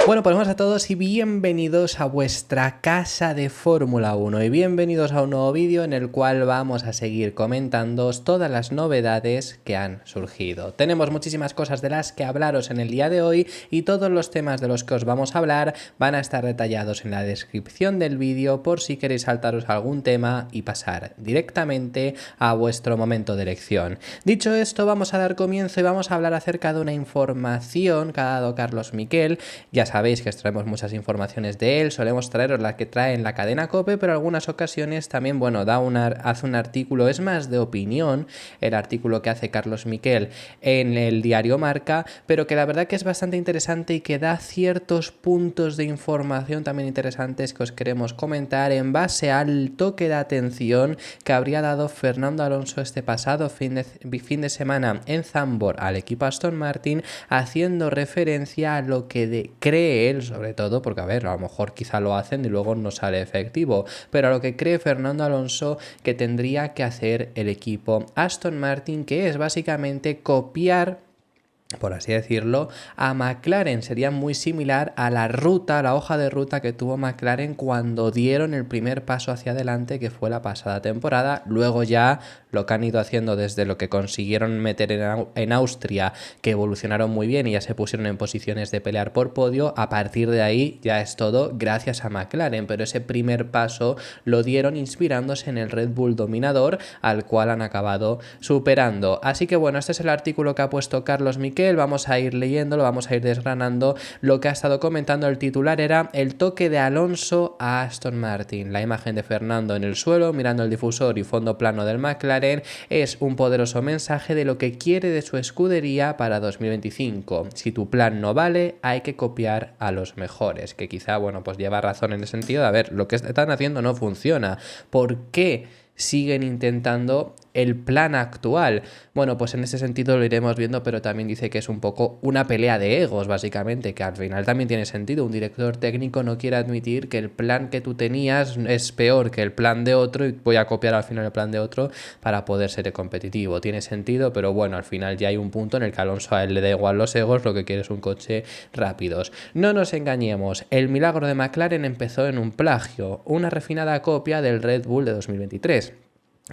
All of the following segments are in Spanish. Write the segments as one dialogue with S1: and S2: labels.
S1: Bueno, pues buenas a todos y bienvenidos a vuestra casa de Fórmula 1 y bienvenidos a un nuevo vídeo en el cual vamos a seguir comentando todas las novedades que han surgido. Tenemos muchísimas cosas de las que hablaros en el día de hoy y todos los temas de los que os vamos a hablar van a estar detallados en la descripción del vídeo por si queréis saltaros algún tema y pasar directamente a vuestro momento de elección. Dicho esto, vamos a dar comienzo y vamos a hablar acerca de una información que ha dado Carlos Miquel. Ya sabéis que traemos muchas informaciones de él, solemos traeros las que trae en la cadena COPE, pero en algunas ocasiones también, bueno, hace un artículo, es más de opinión, el artículo que hace Carlos Miquel en el diario Marca, pero que la verdad que es bastante interesante y que da ciertos puntos de información también interesantes que os queremos comentar en base al toque de atención que habría dado Fernando Alonso este pasado fin de semana en Zandvoort al equipo Aston Martin, haciendo referencia a lo que cree él, sobre todo, porque a ver, a lo mejor quizá lo hacen y luego no sale efectivo, pero a lo que cree Fernando Alonso que tendría que hacer el equipo Aston Martin, que es básicamente copiar, por así decirlo, a McLaren. Sería muy similar a la hoja de ruta que tuvo McLaren cuando dieron el primer paso hacia adelante, que fue la pasada temporada. Luego ya lo que han ido haciendo desde lo que consiguieron meter en Austria, que evolucionaron muy bien y ya se pusieron en posiciones de pelear por podio, a partir de ahí ya es todo gracias a McLaren, pero ese primer paso lo dieron inspirándose en el Red Bull dominador, al cual han acabado superando. Así que bueno, este es el artículo que ha puesto Carlos Miquel, vamos a ir leyéndolo, vamos a ir desgranando lo que ha estado comentando. El titular era el toque de Alonso a Aston Martin, la imagen de Fernando en el suelo mirando el difusor y fondo plano del McLaren es un poderoso mensaje de lo que quiere de su escudería para 2025. Si tu plan no vale, hay que copiar a los mejores, que quizá, bueno, pues lleva razón en el sentido de, a ver, lo que están haciendo no funciona. ¿Por qué siguen intentando el plan actual? Bueno, pues en ese sentido lo iremos viendo, pero también dice que es un poco una pelea de egos, básicamente, que al final también tiene sentido. Un director técnico no quiere admitir que el plan que tú tenías es peor que el plan de otro y voy a copiar al final el plan de otro para poder ser competitivo. Tiene sentido, pero bueno, al final ya hay un punto en el que Alonso a él le da igual los egos, lo que quiere es un coche rápidos. No nos engañemos, el milagro de McLaren empezó en un plagio, una refinada copia del Red Bull de 2023.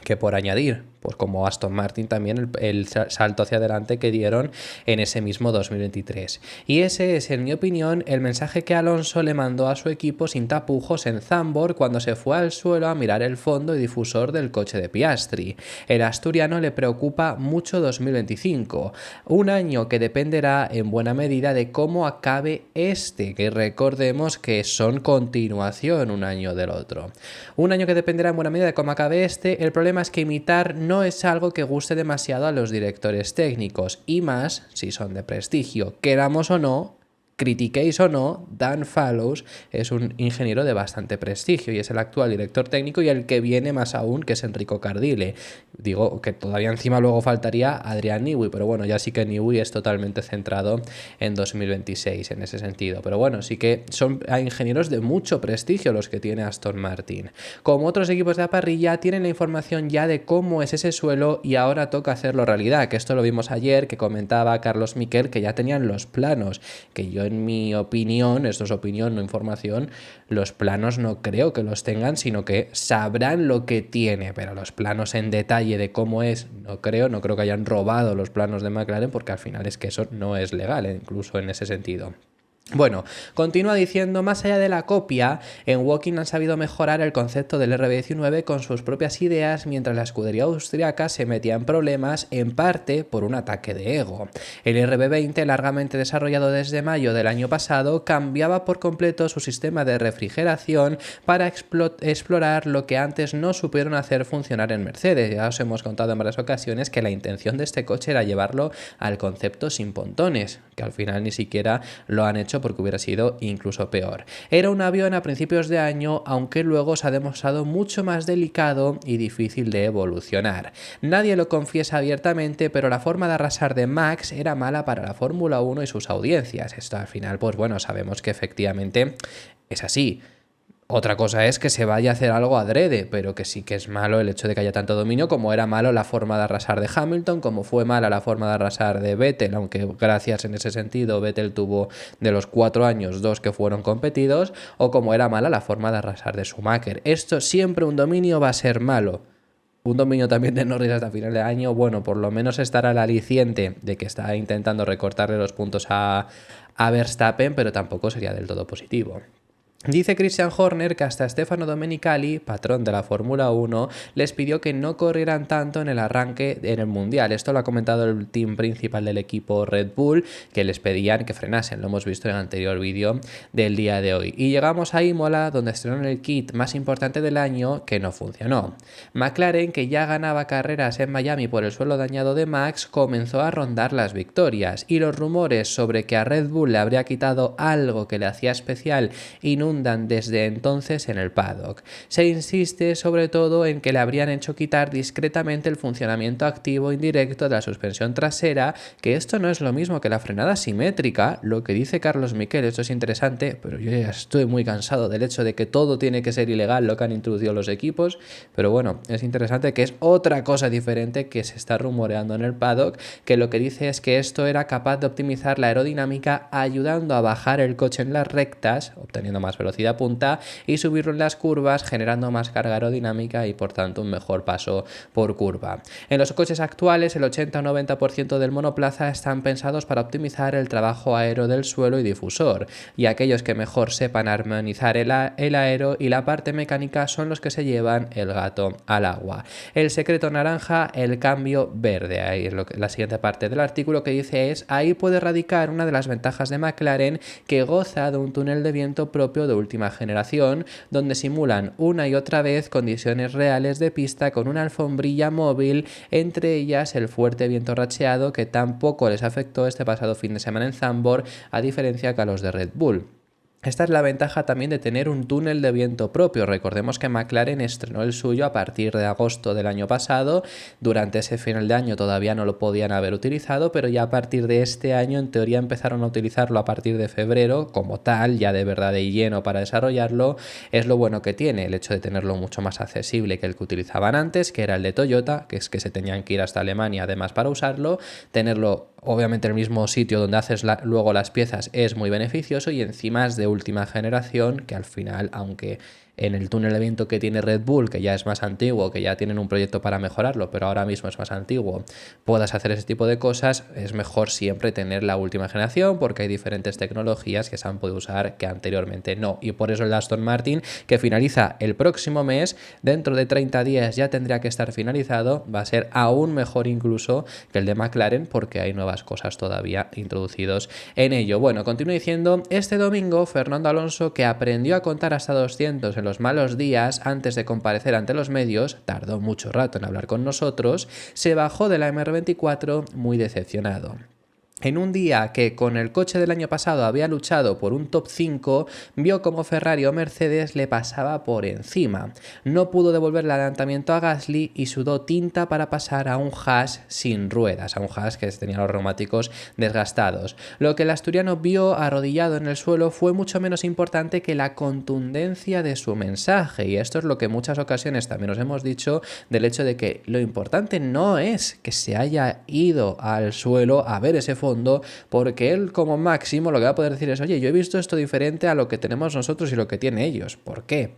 S1: Que por añadir, pues como Aston Martin también el salto hacia adelante que dieron en ese mismo 2023. Y ese es, en mi opinión, el mensaje que Alonso le mandó a su equipo sin tapujos en Zandvoort cuando se fue al suelo a mirar el fondo y difusor del coche de Piastri. El asturiano le preocupa mucho 2025, un año que dependerá en buena medida de cómo acabe este, que recordemos que son continuación un año del otro. Un año que dependerá en buena medida de cómo acabe este. El problema es que imitar no es algo que guste demasiado a los directores técnicos, y más si son de prestigio. Queramos o no, critiquéis o no, Dan Fallows es un ingeniero de bastante prestigio y es el actual director técnico, y el que viene más aún, que es Enrico Cardile. Digo que todavía encima luego faltaría Adrian Newey, pero bueno, ya sí que Newey es totalmente centrado en 2026 en ese sentido. Pero bueno, sí que son ingenieros de mucho prestigio los que tiene Aston Martin. Como otros equipos de la parrilla, tienen la información ya de cómo es ese suelo y ahora toca hacerlo realidad, que esto lo vimos ayer, que comentaba Carlos Miquel, que ya tenían los planos, que yo en mi opinión, esto es opinión, no información, los planos no creo que los tengan, sino que sabrán lo que tiene, pero los planos en detalle de cómo es, no creo que hayan robado los planos de McLaren, porque al final es que eso no es legal, incluso en ese sentido. Bueno, continúa diciendo, más allá de la copia, en Woking han sabido mejorar el concepto del RB19 con sus propias ideas, mientras la escudería austriaca se metía en problemas, en parte por un ataque de ego. El RB20, largamente desarrollado desde mayo del año pasado, cambiaba por completo su sistema de refrigeración para explorar lo que antes no supieron hacer funcionar en Mercedes. Ya os hemos contado en varias ocasiones que la intención de este coche era llevarlo al concepto sin pontones, que al final ni siquiera lo han hecho, porque hubiera sido incluso peor. Era un avión a principios de año, aunque luego se ha demostrado mucho más delicado y difícil de evolucionar. Nadie lo confiesa abiertamente, pero la forma de arrasar de Max era mala para la Fórmula 1 y sus audiencias. Esto al final, pues bueno, sabemos que efectivamente es así. Otra cosa es que se vaya a hacer algo adrede, pero que sí que es malo el hecho de que haya tanto dominio, como era malo la forma de arrasar de Hamilton, como fue mala la forma de arrasar de Vettel, aunque gracias en ese sentido Vettel tuvo de los 4 años 2 que fueron competidos, o como era mala la forma de arrasar de Schumacher. Esto siempre un dominio va a ser malo. Un dominio también de Norris hasta final de año, bueno, por lo menos estará al aliciente de que está intentando recortarle los puntos a Verstappen, pero tampoco sería del todo positivo. Dice Christian Horner que hasta Stefano Domenicali, patrón de la Fórmula 1, les pidió que no corrieran tanto en el arranque en el Mundial. Esto lo ha comentado el team principal del equipo Red Bull, que les pedían que frenasen. Lo hemos visto en el anterior vídeo del día de hoy. Y llegamos a Imola, donde estrenaron el kit más importante del año, que no funcionó. McLaren, que ya ganaba carreras en Miami por el suelo dañado de Max, comenzó a rondar las victorias. Y los rumores sobre que a Red Bull le habría quitado algo que le hacía especial inundan desde entonces en el paddock. Se insiste sobre todo en que le habrían hecho quitar discretamente el funcionamiento activo indirecto de la suspensión trasera, que esto no es lo mismo que la frenada simétrica, lo que dice Carlos Miquel. Esto es interesante, pero yo ya estoy muy cansado del hecho de que todo tiene que ser ilegal lo que han introducido los equipos, pero bueno, es interesante que es otra cosa diferente que se está rumoreando en el paddock, que lo que dice es que esto era capaz de optimizar la aerodinámica ayudando a bajar el coche en las rectas, obteniendo más velocidad punta, y subirlo en las curvas, generando más carga aerodinámica y por tanto un mejor paso por curva. En los coches actuales, el 80 o 90% del monoplaza están pensados para optimizar el trabajo aero del suelo y difusor, y aquellos que mejor sepan armonizar el aero y la parte mecánica son los que se llevan el gato al agua. El secreto naranja, el cambio verde. Ahí es la siguiente parte del artículo que dice es: ahí puede radicar una de las ventajas de McLaren, que goza de un túnel de viento propio de última generación, donde simulan una y otra vez condiciones reales de pista con una alfombrilla móvil, entre ellas el fuerte viento racheado que tampoco les afectó este pasado fin de semana en Zandvoort, a diferencia que a los de Red Bull. Esta es la ventaja también de tener un túnel de viento propio. Recordemos que McLaren estrenó el suyo a partir de agosto del año pasado. Durante ese final de año todavía no lo podían haber utilizado, pero ya a partir de este año en teoría empezaron a utilizarlo a partir de febrero como tal, ya de verdad de lleno para desarrollarlo. Es lo bueno que tiene el hecho de tenerlo mucho más accesible que el que utilizaban antes, que era el de Toyota, que es que se tenían que ir hasta Alemania además para usarlo. Tenerlo obviamente el mismo sitio donde haces luego las piezas es muy beneficioso, y encima es de última generación, que al final, aunque en el túnel de viento que tiene Red Bull, que ya es más antiguo, que ya tienen un proyecto para mejorarlo, pero ahora mismo es más antiguo, puedas hacer ese tipo de cosas, es mejor siempre tener la última generación, porque hay diferentes tecnologías que se han podido usar que anteriormente no. Y por eso el Aston Martin, que finaliza el próximo mes, dentro de 30 días ya tendría que estar finalizado, va a ser aún mejor incluso que el de McLaren, porque hay nuevas cosas todavía introducidos en ello. Bueno, continúo diciendo, este domingo Fernando Alonso, que aprendió a contar hasta 200 en los malos días antes de comparecer ante los medios, tardó mucho rato en hablar con nosotros, se bajó de la MR24 muy decepcionado. En un día que con el coche del año pasado había luchado por un top 5, vio como Ferrari o Mercedes le pasaba por encima. No pudo devolver el adelantamiento a Gasly y sudó tinta para pasar a un Haas sin ruedas, a un Haas que tenía los neumáticos desgastados. Lo que el asturiano vio arrodillado en el suelo fue mucho menos importante que la contundencia de su mensaje, y esto es lo que en muchas ocasiones también os hemos dicho, del hecho de que lo importante no es que se haya ido al suelo a ver ese fondo, porque él como máximo lo que va a poder decir es: oye, yo he visto esto diferente a lo que tenemos nosotros y lo que tienen ellos. ¿Por qué?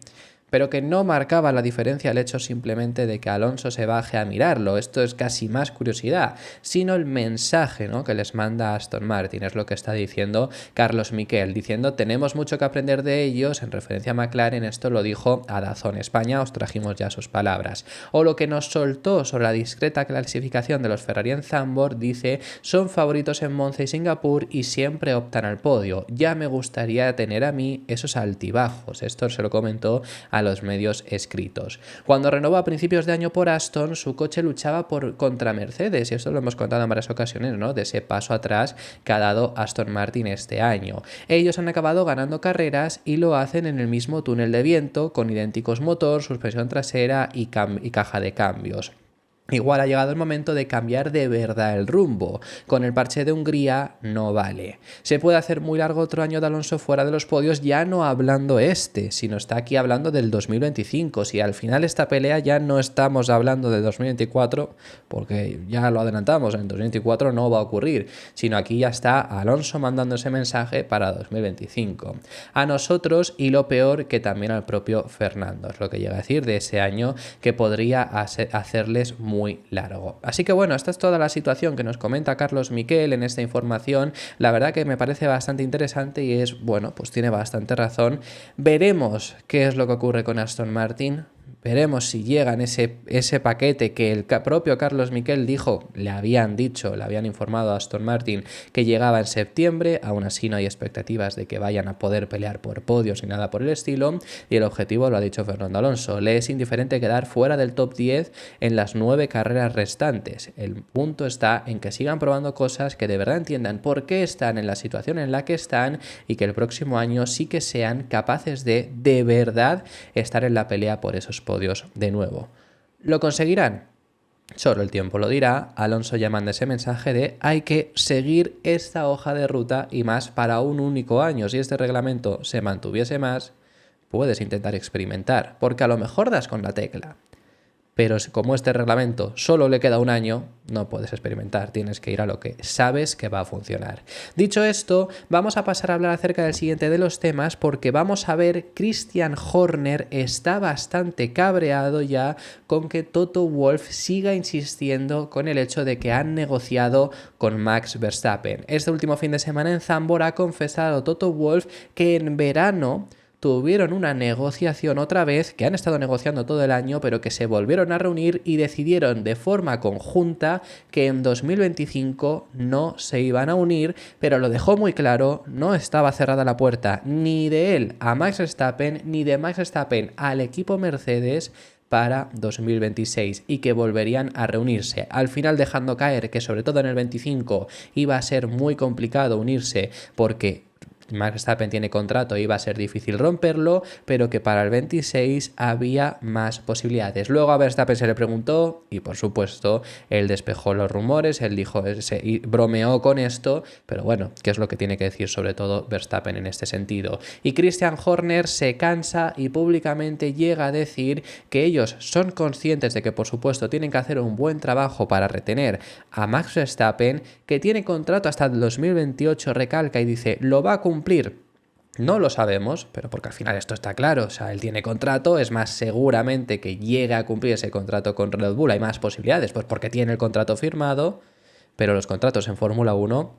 S1: Pero que no marcaba la diferencia el hecho simplemente de que Alonso se baje a mirarlo. Esto es casi más curiosidad, sino el mensaje, ¿no?, que les manda Aston Martin. Es lo que está diciendo Carlos Miquel, diciendo: tenemos mucho que aprender de ellos, en referencia a McLaren. Esto lo dijo a DAZN España, os trajimos ya sus palabras. O lo que nos soltó sobre la discreta clasificación de los Ferrari en Zandvoort, dice: son favoritos en Monza y Singapur y siempre optan al podio. Ya me gustaría tener a mí esos altibajos. Esto se lo comentó a los medios escritos. Cuando renovó a principios de año por Aston, su coche luchaba contra Mercedes, y esto lo hemos contado en varias ocasiones, ¿no?, de ese paso atrás que ha dado Aston Martin este año. Ellos han acabado ganando carreras y lo hacen en el mismo túnel de viento, con idénticos motor, suspensión trasera y caja de cambios. igual ha llegado el momento de cambiar de verdad el rumbo. Con el parche de Hungría no vale. Se puede hacer muy largo otro año de Alonso fuera de los podios, ya no hablando sino está aquí hablando del 2025. Si al final esta pelea ya no estamos hablando de 2024, porque ya lo adelantamos, en 2024 no va a ocurrir, sino aquí ya está Alonso mandando ese mensaje para 2025. A nosotros y lo peor que también al propio Fernando, es lo que llega a decir de ese año que podría hacerles muy largo. Así que bueno, esta es toda la situación que nos comenta Carlos Miquel en esta información. La verdad que me parece bastante interesante y es, bueno, pues tiene bastante razón. Veremos qué es lo que ocurre con Aston Martin. Veremos si llegan ese paquete que el propio Carlos Miquel dijo, le habían informado a Aston Martin que llegaba en septiembre. Aún así no hay expectativas de que vayan a poder pelear por podios ni nada por el estilo, y el objetivo lo ha dicho Fernando Alonso, le es indiferente quedar fuera del top 10 en las 9 carreras restantes. El punto está en que sigan probando cosas, que de verdad entiendan por qué están en la situación en la que están y que el próximo año sí que sean capaces de verdad estar en la pelea por esos podios de nuevo. ¿Lo conseguirán? Solo el tiempo lo dirá. Alonso ya manda ese mensaje de hay que seguir esta hoja de ruta y más para un único año. Si este reglamento se mantuviese más, puedes intentar experimentar, porque a lo mejor das con la tecla. Pero como este reglamento solo le queda un año, no puedes experimentar, tienes que ir a lo que sabes que va a funcionar. Dicho esto, vamos a pasar a hablar acerca del siguiente de los temas, porque vamos a ver, Christian Horner está bastante cabreado ya con que Toto Wolff siga insistiendo con el hecho de que han negociado con Max Verstappen. Este último fin de semana en Zandvoort ha confesado Toto Wolff que en verano tuvieron una negociación otra vez, que han estado negociando todo el año, pero que se volvieron a reunir y decidieron de forma conjunta que en 2025 no se iban a unir, pero lo dejó muy claro, no estaba cerrada la puerta ni de él a Max Verstappen, ni de Max Verstappen al equipo Mercedes para 2026, y que volverían a reunirse, al final dejando caer que sobre todo en el 25 iba a ser muy complicado unirse porque Max Verstappen tiene contrato y va a ser difícil romperlo, pero que para el 26 había más posibilidades. Luego a Verstappen se le preguntó y por supuesto él despejó los rumores, él dijo, se bromeó con esto, pero bueno, ¿qué es lo que tiene que decir sobre todo Verstappen en este sentido? Y Christian Horner se cansa y públicamente llega a decir que ellos son conscientes de que por supuesto tienen que hacer un buen trabajo para retener a Max Verstappen, que tiene contrato hasta el 2028, recalca y dice, lo va a cumplir. No lo sabemos, pero porque al final esto está claro, o sea, él tiene contrato, es más, seguramente que llegue a cumplir ese contrato con Red Bull, hay más posibilidades, pues porque tiene el contrato firmado, pero los contratos en Fórmula 1,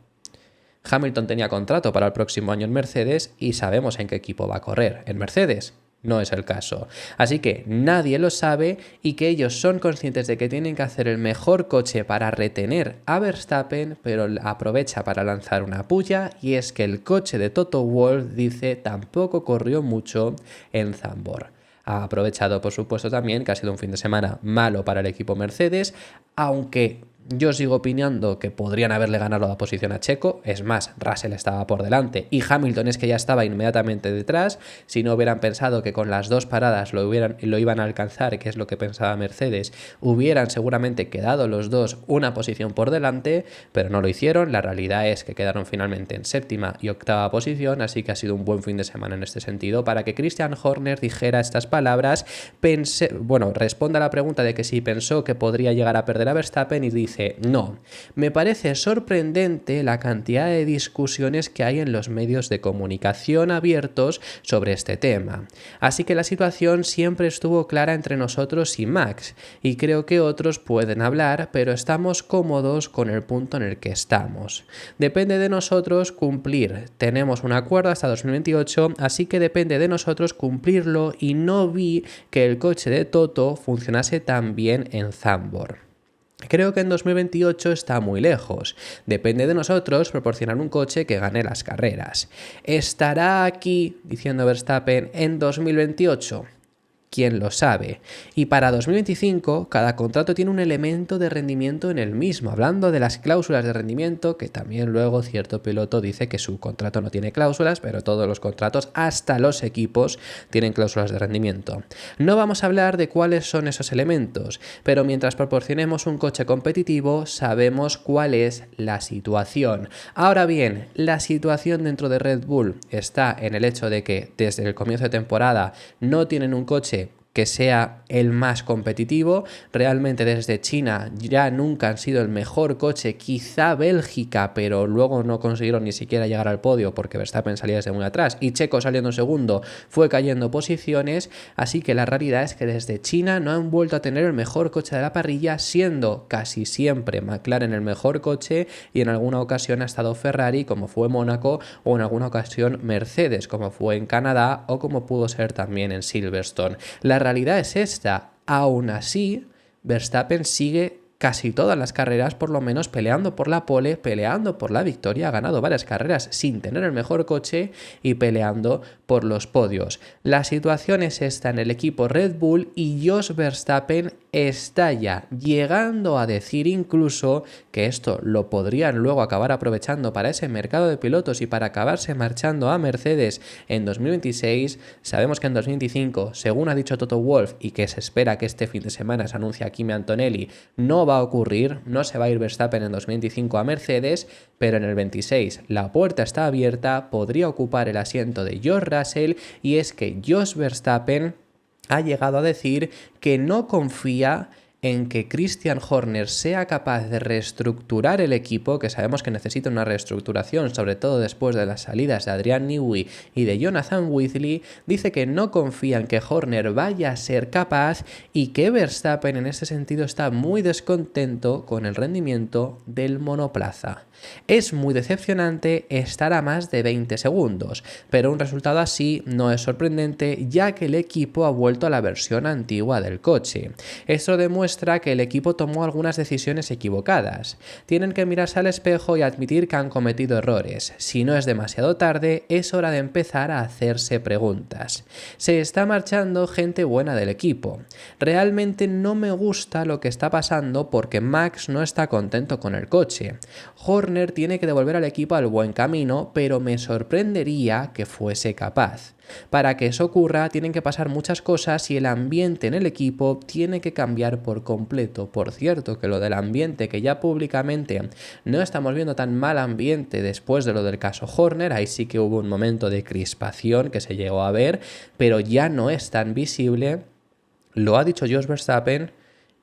S1: Hamilton tenía contrato para el próximo año en Mercedes y sabemos en qué equipo va a correr, en Mercedes. No es el caso. Así que nadie lo sabe y que ellos son conscientes de que tienen que hacer el mejor coche para retener a Verstappen, pero aprovecha para lanzar una puya, y es que el coche de Toto Wolff, dice, tampoco corrió mucho en Zandvoort. Ha aprovechado, por supuesto, también que ha sido un fin de semana malo para el equipo Mercedes, aunque yo sigo opinando que podrían haberle ganado la posición a Checo. Es más, Russell estaba por delante y Hamilton es que ya estaba inmediatamente detrás. Si no hubieran pensado que con las dos paradas lo iban a alcanzar, que es lo que pensaba Mercedes, hubieran seguramente quedado los dos una posición por delante, pero no lo hicieron. La realidad es que quedaron finalmente en séptima y octava posición, así que ha sido un buen fin de semana en este sentido para que Christian Horner dijera estas palabras. Responde a la pregunta de que si pensó que podría llegar a perder a Verstappen y dice, no, me parece sorprendente la cantidad de discusiones que hay en los medios de comunicación abiertos sobre este tema. Así que la situación siempre estuvo clara entre nosotros y Max, y creo que otros pueden hablar, pero estamos cómodos con el punto en el que estamos. Depende de nosotros cumplir. Tenemos un acuerdo hasta 2028, así que depende de nosotros cumplirlo, y no vi que el coche de Toto funcionase tan bien en Zandvoort. Creo que en 2028 está muy lejos. Depende de nosotros proporcionar un coche que gane las carreras. ¿Estará aquí, diciendo Verstappen, en 2028? quién lo sabe. Y para 2025, cada contrato tiene un elemento de rendimiento en el mismo. Hablando de las cláusulas de rendimiento, que también luego cierto piloto dice que su contrato no tiene cláusulas, pero todos los contratos, hasta los equipos, tienen cláusulas de rendimiento. No vamos a hablar de cuáles son esos elementos, pero mientras proporcionemos un coche competitivo, sabemos cuál es la situación. Ahora bien, la situación dentro de Red Bull está en el hecho de que desde el comienzo de temporada no tienen un coche que sea el más competitivo. Realmente desde China ya nunca han sido el mejor coche, quizá Bélgica, pero luego no consiguieron ni siquiera llegar al podio porque Verstappen salía desde muy atrás y Checo saliendo en segundo fue cayendo posiciones, así que la realidad es que desde China no han vuelto a tener el mejor coche de la parrilla, siendo casi siempre McLaren el mejor coche y en alguna ocasión ha estado Ferrari como fue Mónaco o en alguna ocasión Mercedes como fue en Canadá o como pudo ser también en Silverstone. La realidad es esta. Aún así, Verstappen sigue casi todas las carreras, por lo menos peleando por la pole, peleando por la victoria, ha ganado varias carreras sin tener el mejor coche y peleando por los podios. La situación es esta en el equipo Red Bull y Jos Verstappen está ya llegando a decir incluso que esto lo podrían luego acabar aprovechando para ese mercado de pilotos y para acabarse marchando a Mercedes en 2026. Sabemos que en 2025, según ha dicho Toto Wolff y que se espera que este fin de semana se anuncia Kimi Antonelli, no va a ocurrir, no se va a ir Verstappen en 2025 a Mercedes, pero en el 26 la puerta está abierta, podría ocupar el asiento de George Russell y es que Jos Verstappen ha llegado a decir que no confía en que Christian Horner sea capaz de reestructurar el equipo, que sabemos que necesita una reestructuración, sobre todo después de las salidas de Adrian Newey y de Jonathan Whitley. Dice que no confía en que Horner vaya a ser capaz y que Verstappen en ese sentido está muy descontento con el rendimiento del monoplaza. Es muy decepcionante estar a más de 20 segundos, pero un resultado así no es sorprendente ya que el equipo ha vuelto a la versión antigua del coche. Esto demuestra que el equipo tomó algunas decisiones equivocadas. Tienen que mirarse al espejo y admitir que han cometido errores. Si no es demasiado tarde, es hora de empezar a hacerse preguntas. Se está marchando gente buena del equipo. Realmente no me gusta lo que está pasando porque Max no está contento con el coche. Horner tiene que devolver al equipo al buen camino, pero me sorprendería que fuese capaz. Para que eso ocurra, tienen que pasar muchas cosas y el ambiente en el equipo tiene que cambiar por completo. Por cierto, que lo del ambiente, que ya públicamente no estamos viendo tan mal ambiente después de lo del caso Horner, ahí sí que hubo un momento de crispación que se llegó a ver, pero ya no es tan visible. Lo ha dicho Jos Verstappen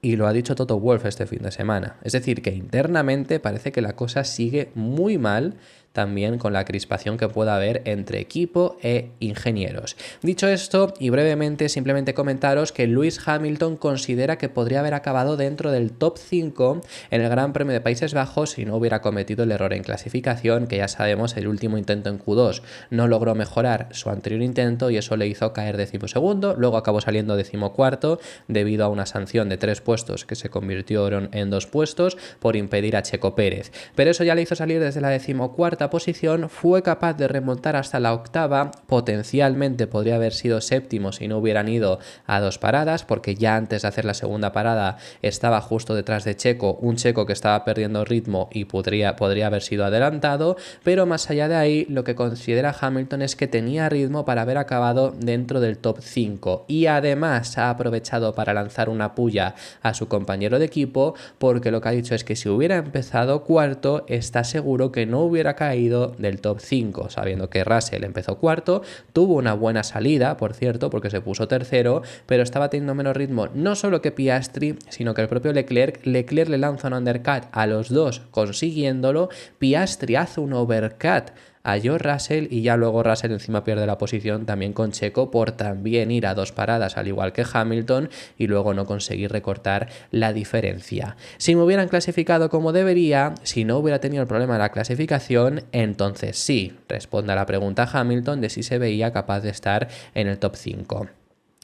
S1: y lo ha dicho Toto Wolff este fin de semana. Es decir, que internamente parece que la cosa sigue muy mal, también con la crispación que pueda haber entre equipo e ingenieros. Dicho esto, y brevemente simplemente comentaros que Lewis Hamilton considera que podría haber acabado dentro del top 5 en el Gran Premio de Países Bajos si no hubiera cometido el error en clasificación, que ya sabemos el último intento en Q2 no logró mejorar su anterior intento y eso le hizo caer 12º, luego acabó saliendo 14º debido a una sanción de 3 puestos que se convirtieron en 2 puestos por impedir a Checo Pérez. Pero eso ya le hizo salir desde la 14ª posición, fue capaz de remontar hasta la 8ª, potencialmente podría haber sido 7º si no hubieran ido a 2 paradas, porque ya antes de hacer la segunda parada estaba justo detrás de Checo, un Checo que estaba perdiendo ritmo y podría haber sido adelantado, pero más allá de ahí lo que considera Hamilton es que tenía ritmo para haber acabado dentro del top 5 y además ha aprovechado para lanzar una puya a su compañero de equipo, porque lo que ha dicho es que si hubiera empezado cuarto está seguro que no hubiera caído del top 5, sabiendo que Russell empezó cuarto, tuvo una buena salida, por cierto, porque se puso tercero, pero estaba teniendo menos ritmo no solo que Piastri, sino que el propio Leclerc le lanza un undercut a los dos consiguiéndolo, Piastri hace un overcut a George Russell y ya luego Russell encima pierde la posición también con Checo por también ir a 2 paradas al igual que Hamilton y luego no conseguir recortar la diferencia. Si me hubieran clasificado como debería, si no hubiera tenido el problema de la clasificación, entonces sí, responde a la pregunta Hamilton de si se veía capaz de estar en el top 5.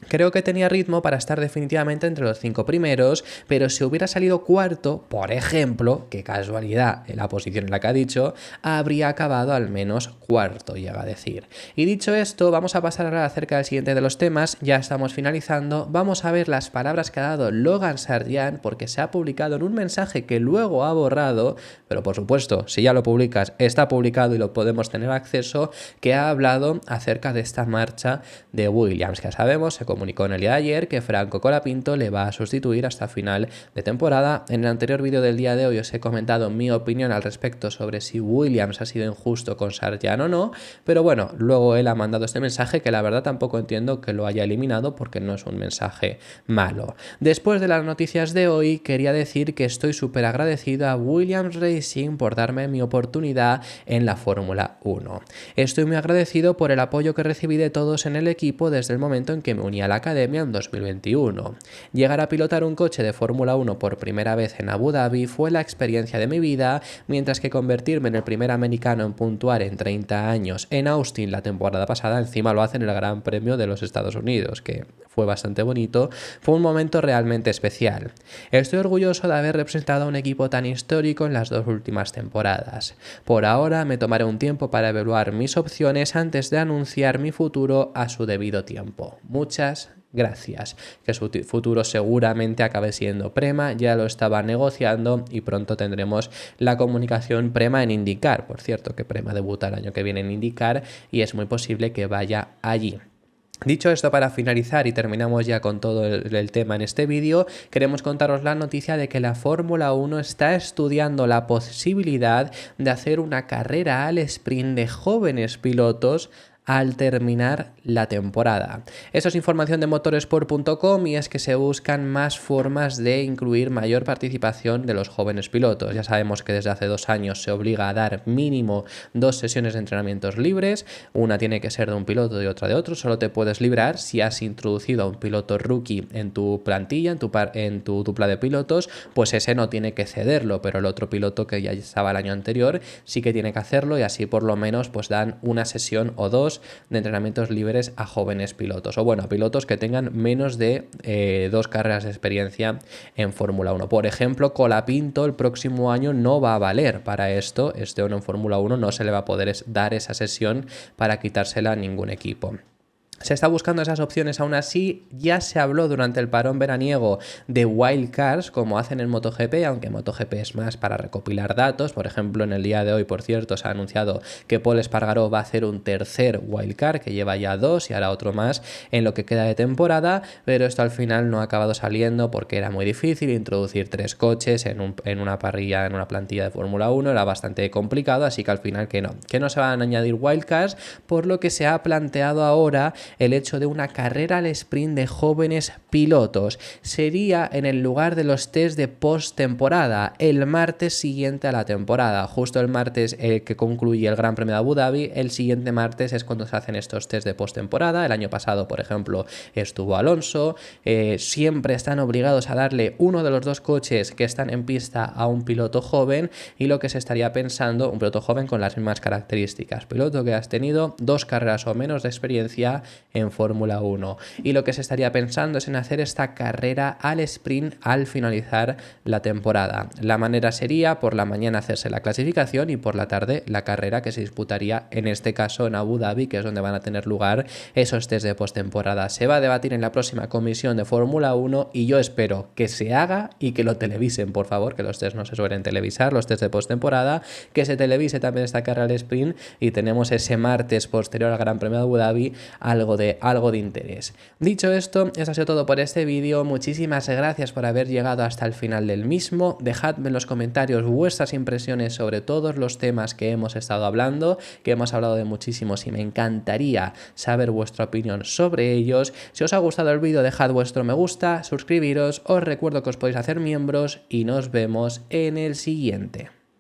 S1: Creo que tenía ritmo para estar definitivamente entre los 5 primeros, pero si hubiera salido cuarto, por ejemplo, qué casualidad en la posición en la que ha dicho, habría acabado al menos cuarto, llega a decir. Y dicho esto, vamos a pasar ahora acerca del siguiente de los temas, ya estamos finalizando, vamos a ver las palabras que ha dado Logan Sargent, porque se ha publicado en un mensaje que luego ha borrado, pero por supuesto, si ya lo publicas, está publicado y lo podemos tener acceso, que ha hablado acerca de esta marcha de Williams, que ya sabemos, se comunicó en el día de ayer que Franco Colapinto le va a sustituir hasta final de temporada. En el anterior vídeo del día de hoy os he comentado mi opinión al respecto sobre si Williams ha sido injusto con Sargent o no, pero bueno, luego él ha mandado este mensaje que la verdad tampoco entiendo que lo haya eliminado porque no es un mensaje malo. Después de las noticias de hoy, quería decir que estoy súper agradecido a Williams Racing por darme mi oportunidad en la Fórmula 1. Estoy muy agradecido por el apoyo que recibí de todos en el equipo desde el momento en que me uní a la academia en 2021. Llegar a pilotar un coche de Fórmula 1 por primera vez en Abu Dhabi fue la experiencia de mi vida, mientras que convertirme en el primer americano en puntuar en 30 años en Austin la temporada pasada, encima lo hace en el Gran Premio de los Estados Unidos, que fue bastante bonito, fue un momento realmente especial. Estoy orgulloso de haber representado a un equipo tan histórico en las 2 últimas temporadas. Por ahora me tomaré un tiempo para evaluar mis opciones antes de anunciar mi futuro a su debido tiempo. Muchas gracias. Que su futuro seguramente acabe siendo Prema, ya lo estaba negociando y pronto tendremos la comunicación Prema en IndyCar. Por cierto, que Prema debuta el año que viene en IndyCar y es muy posible que vaya allí. Dicho esto, para finalizar y terminamos ya con todo el tema en este vídeo, queremos contaros la noticia de que la Fórmula 1 está estudiando la posibilidad de hacer una carrera al sprint de jóvenes pilotos al terminar la temporada. Eso es información de motorsport.com y es que se buscan más formas de incluir mayor participación de los jóvenes pilotos. Ya sabemos que desde hace 2 años se obliga a dar mínimo 2 sesiones de entrenamientos libres, una tiene que ser de un piloto y otra de otro, solo te puedes librar si has introducido a un piloto rookie en tu plantilla, en tu dupla de pilotos, pues ese no tiene que cederlo, pero el otro piloto que ya estaba el año anterior sí que tiene que hacerlo y así por lo menos pues dan una sesión o 2 de entrenamientos libres a jóvenes pilotos, o bueno, a pilotos que tengan menos de 2 carreras de experiencia en Fórmula 1. Por ejemplo, Colapinto el próximo año no va a valer para esto, este año en Fórmula 1 no se le va a poder dar esa sesión para quitársela a ningún equipo. Se está buscando esas opciones aún así, ya se habló durante el parón veraniego de wildcards como hacen en MotoGP, aunque MotoGP es más para recopilar datos. Por ejemplo, en el día de hoy, por cierto, se ha anunciado que Pol Espargaró va a hacer un tercer wildcard, que lleva ya 2 y hará otro más en lo que queda de temporada, pero esto al final no ha acabado saliendo porque era muy difícil introducir 3 coches en una parrilla, en una plantilla de Fórmula 1, era bastante complicado, así que al final que no se van a añadir wildcards, por lo que se ha planteado ahora el hecho de una carrera al sprint de jóvenes pilotos. Sería en el lugar de los test de postemporada, el martes siguiente a la temporada. Justo el martes que concluye el Gran Premio de Abu Dhabi, el siguiente martes es cuando se hacen estos test de postemporada. El año pasado, por ejemplo, estuvo Alonso. Siempre están obligados a darle uno de los 2 coches que están en pista a un piloto joven, y lo que se estaría pensando, un piloto joven con las mismas características, piloto que has tenido 2 carreras o menos de experiencia en Fórmula 1, y lo que se estaría pensando es en hacer esta carrera al sprint al finalizar la temporada. La manera sería por la mañana hacerse la clasificación y por la tarde la carrera, que se disputaría en este caso en Abu Dhabi, que es donde van a tener lugar esos test de postemporada. Se va a debatir en la próxima comisión de Fórmula 1 y yo espero que se haga y que lo televisen, por favor, que los test no se suelen televisar, los test de postemporada, que se televise también esta carrera al sprint y tenemos ese martes posterior al Gran Premio de Abu Dhabi algo de interés. Dicho esto, eso ha sido todo por este vídeo. Muchísimas gracias por haber llegado hasta el final del mismo. Dejadme en los comentarios vuestras impresiones sobre todos los temas que hemos estado hablando, que hemos hablado de muchísimos y me encantaría saber vuestra opinión sobre ellos. Si os ha gustado el vídeo, dejad vuestro me gusta, suscribiros, os recuerdo que os podéis hacer miembros y nos vemos en el siguiente.